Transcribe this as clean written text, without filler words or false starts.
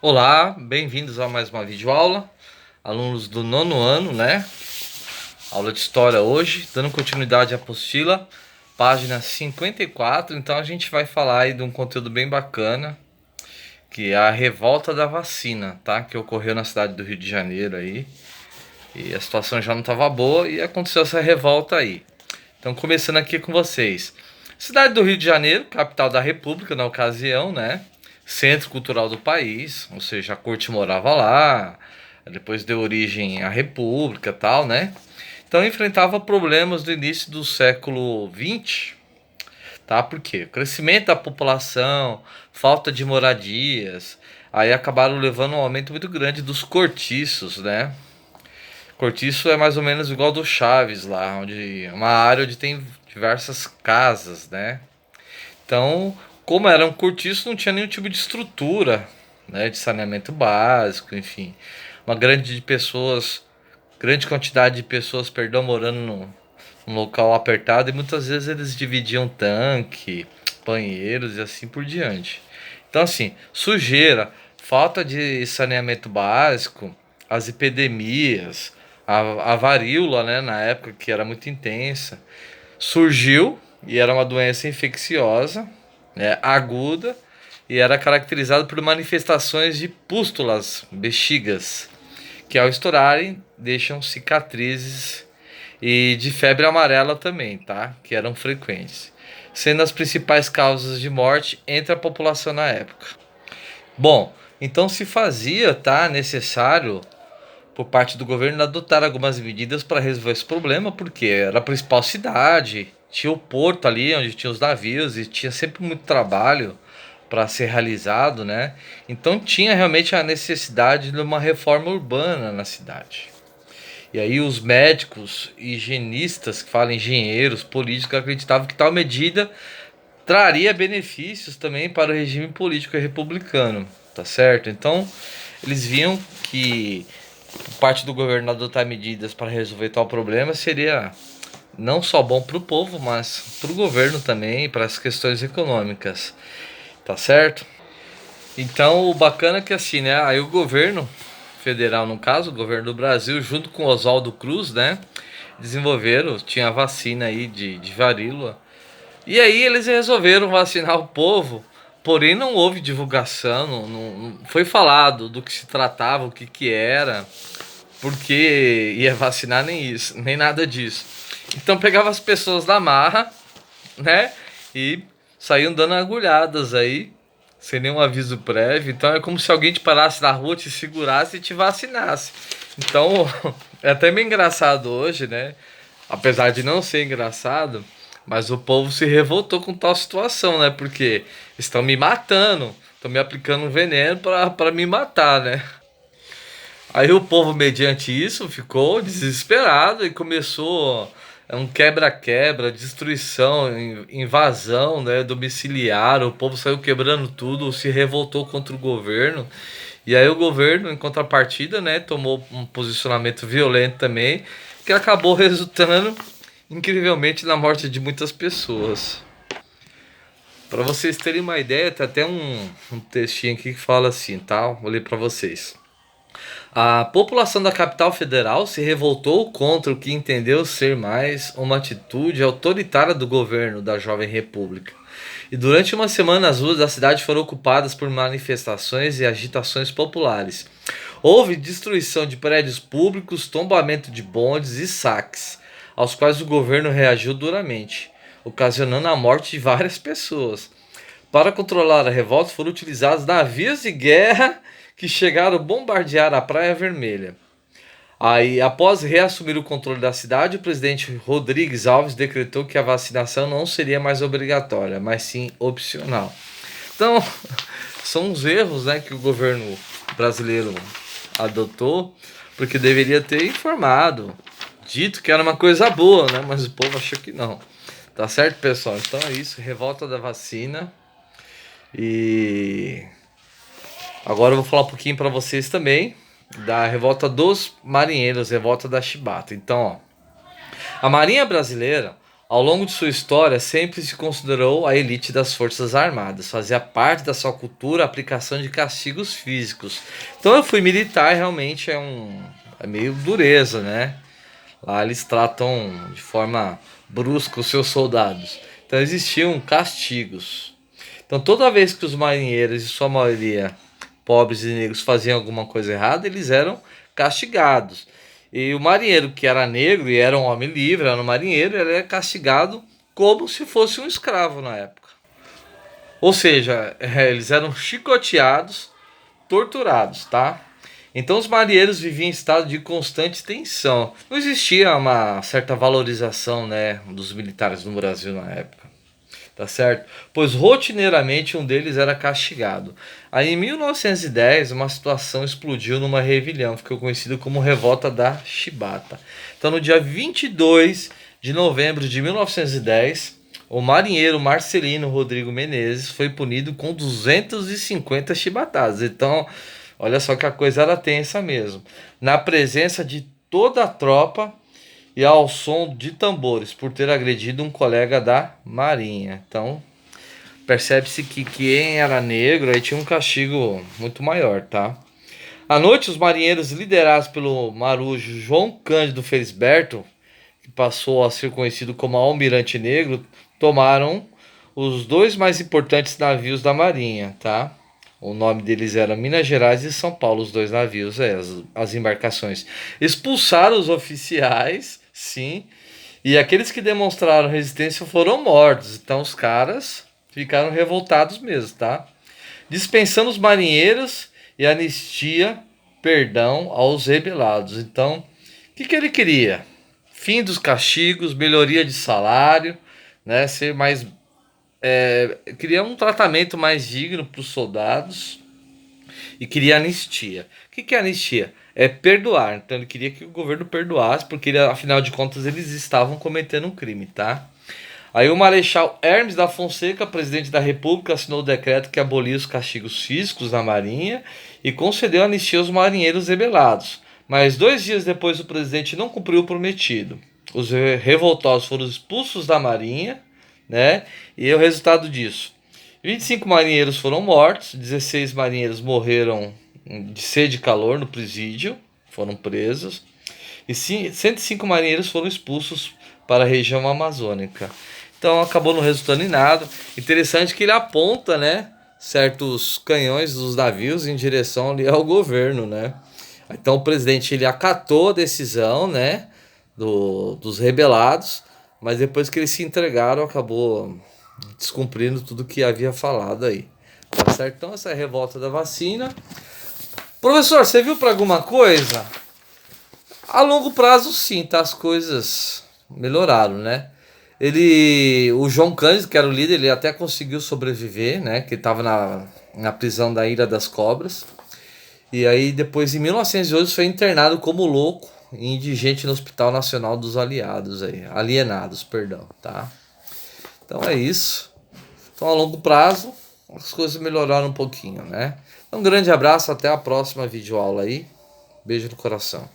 Olá, bem-vindos a mais uma videoaula, alunos do nono ano, né? Aula de História hoje, dando continuidade à apostila, página 54. Então a gente vai falar aí de um conteúdo bem bacana, que é a revolta da vacina, tá? Que ocorreu na cidade do Rio de Janeiro aí, e a situação já não estava boa e aconteceu essa revolta aí. Então começando aqui com vocês. Cidade do Rio de Janeiro, capital da República na ocasião, né? Centro cultural do país, ou seja, a corte morava lá, depois deu origem à República e tal, né? Então enfrentava problemas do início do século XX, tá? Por quê? O crescimento da população, falta de moradias, aí acabaram levando um aumento muito grande dos cortiços, né? Cortiço é mais ou menos igual do Chaves lá, onde uma área onde tem diversas casas, né? Então, como era um cortiço, não tinha nenhum tipo de estrutura, né, de saneamento básico, enfim. Uma grande quantidade de pessoas, perdão, morando num local apertado e muitas vezes eles dividiam tanque, banheiros e assim por diante. Então, assim, sujeira, falta de saneamento básico, as epidemias, a varíola, né, na época que era muito intensa, surgiu e era uma doença infecciosa, né, aguda, e era caracterizado por manifestações de pústulas, bexigas, que ao estourarem deixam cicatrizes e de febre amarela também, tá? Que eram frequentes, sendo as principais causas de morte entre a população na época. Bom, então se fazia, tá, necessário por parte do governo adotar algumas medidas para resolver esse problema, porque era a principal cidade, tinha o porto ali onde tinha os navios e tinha sempre muito trabalho para ser realizado, né? Então tinha realmente a necessidade de uma reforma urbana na cidade. E aí os médicos, higienistas, que falam engenheiros, políticos, acreditavam que tal medida traria benefícios também para o regime político republicano, tá certo? Então eles viam que por parte do governo adotar medidas para resolver tal problema seria não só bom para o povo, mas para o governo também, para as questões econômicas, tá certo? Então o bacana é que assim, né? Aí o governo federal, no caso, o governo do Brasil, junto com Oswaldo Cruz, né? Desenvolveram, tinha a vacina aí de varíola. E aí eles resolveram vacinar o povo, porém não houve divulgação, não foi falado do que se tratava, o que que era, porque ia vacinar nem isso, nem nada disso. Então pegava as pessoas da marra, né? E saíam dando agulhadas aí, sem nenhum aviso prévio. Então é como se alguém te parasse na rua, te segurasse e te vacinasse. Então é até meio engraçado hoje, né? Apesar de não ser engraçado, mas o povo se revoltou com tal situação, né? Porque estão me matando, estão me aplicando um veneno para me matar, né? Aí o povo, mediante isso, ficou desesperado e começou um quebra-quebra, destruição, invasão, né, domiciliar. O povo saiu quebrando tudo, se revoltou contra o governo. E aí o governo, em contrapartida, né, tomou um posicionamento violento também, que acabou resultando, incrivelmente, na morte de muitas pessoas. Para vocês terem uma ideia, tem até um textinho aqui que fala assim, tá? Vou ler para vocês. A população da capital federal se revoltou contra o que entendeu ser mais uma atitude autoritária do governo da jovem república. E durante uma semana as ruas da cidade foram ocupadas por manifestações e agitações populares. Houve destruição de prédios públicos, tombamento de bondes e saques, aos quais o governo reagiu duramente, ocasionando a morte de várias pessoas. Para controlar a revolta foram utilizados navios de guerra que chegaram a bombardear a Praia Vermelha. Aí, após reassumir o controle da cidade, o presidente Rodrigues Alves decretou que a vacinação não seria mais obrigatória, mas sim opcional. Então, são os erros, né, que o governo brasileiro adotou, porque deveria ter informado, dito que era uma coisa boa, né, mas o povo achou que não. Tá certo, pessoal? Então é isso, revolta da vacina. E agora eu vou falar um pouquinho para vocês também da revolta dos marinheiros, revolta da Chibata. Então, ó, a Marinha Brasileira Ao longo de sua história, sempre se considerou a elite das Forças Armadas. Fazia parte da sua cultura a aplicação de castigos físicos. Então eu fui militar, realmente é meio dureza, né? Lá eles tratam de forma brusca os seus soldados. Então existiam castigos. Então toda vez que os marinheiros, em sua maioria pobres e negros, faziam alguma coisa errada, eles eram castigados. E o marinheiro que era negro e era um homem livre, era um marinheiro, ele era castigado como se fosse um escravo na época. Ou seja, eles eram chicoteados, torturados, tá? Então os marinheiros viviam em estado de constante tensão. Não existia uma certa valorização, né, dos militares no Brasil na época, tá certo? Pois rotineiramente um deles era castigado. Aí em 1910 uma situação explodiu numa rebelião, ficou conhecida como Revolta da Chibata. Então no dia 22 de novembro de 1910, o marinheiro Marcelino Rodrigo Menezes foi punido com 250 chibatadas. Então, olha só que a coisa era tensa mesmo. Na presença de toda a tropa e ao som de tambores, por ter agredido um colega da marinha. Então, percebe-se que quem era negro aí tinha um castigo muito maior, tá? À noite, os marinheiros liderados pelo marujo João Cândido Felisberto, que passou a ser conhecido como Almirante Negro, tomaram os dois mais importantes navios da marinha, tá? O nome deles era Minas Gerais e São Paulo, os dois navios, as embarcações. Expulsaram os oficiais, sim, e aqueles que demonstraram resistência foram mortos. Então os caras ficaram revoltados mesmo, tá? Dispensando os marinheiros e anistia, perdão, aos rebelados. Então, o que ele queria? Fim dos castigos, melhoria de salário, né? Ser mais queria um tratamento mais digno para os soldados e queria anistia. O que é anistia? É perdoar. Então ele queria que o governo perdoasse, porque afinal de contas eles estavam cometendo um crime, tá? Aí o Marechal Hermes da Fonseca, presidente da República, assinou o decreto que abolia os castigos físicos na Marinha e concedeu anistia aos marinheiros rebelados. Mas 2 dias depois o presidente não cumpriu o prometido. Os revoltosos foram expulsos da Marinha, né? E o resultado disso: 25 marinheiros foram mortos, 16 marinheiros morreram de sede e calor no presídio, foram presos, e 105 marinheiros foram expulsos para a região amazônica. Então acabou não resultando em nada. Interessante que ele aponta, né, certos canhões dos navios em direção ali ao governo, né? Então o presidente ele acatou a decisão, né, dos rebelados, mas depois que eles se entregaram, acabou descumprindo tudo que havia falado aí. Tá certo? Então essa é a revolta da vacina. Professor, você viu para alguma coisa? A longo prazo, sim, tá? As coisas melhoraram, né? O João Cândido, que era o líder, ele até conseguiu sobreviver, né? Que estava na prisão da Ilha das Cobras. E aí, depois, em 1911, foi internado como louco e indigente no Hospital Nacional dos Alienados, perdão, tá? Então é isso. Então, a longo prazo, as coisas melhoraram um pouquinho, né? Então, um grande abraço, até a próxima videoaula aí. Beijo no coração.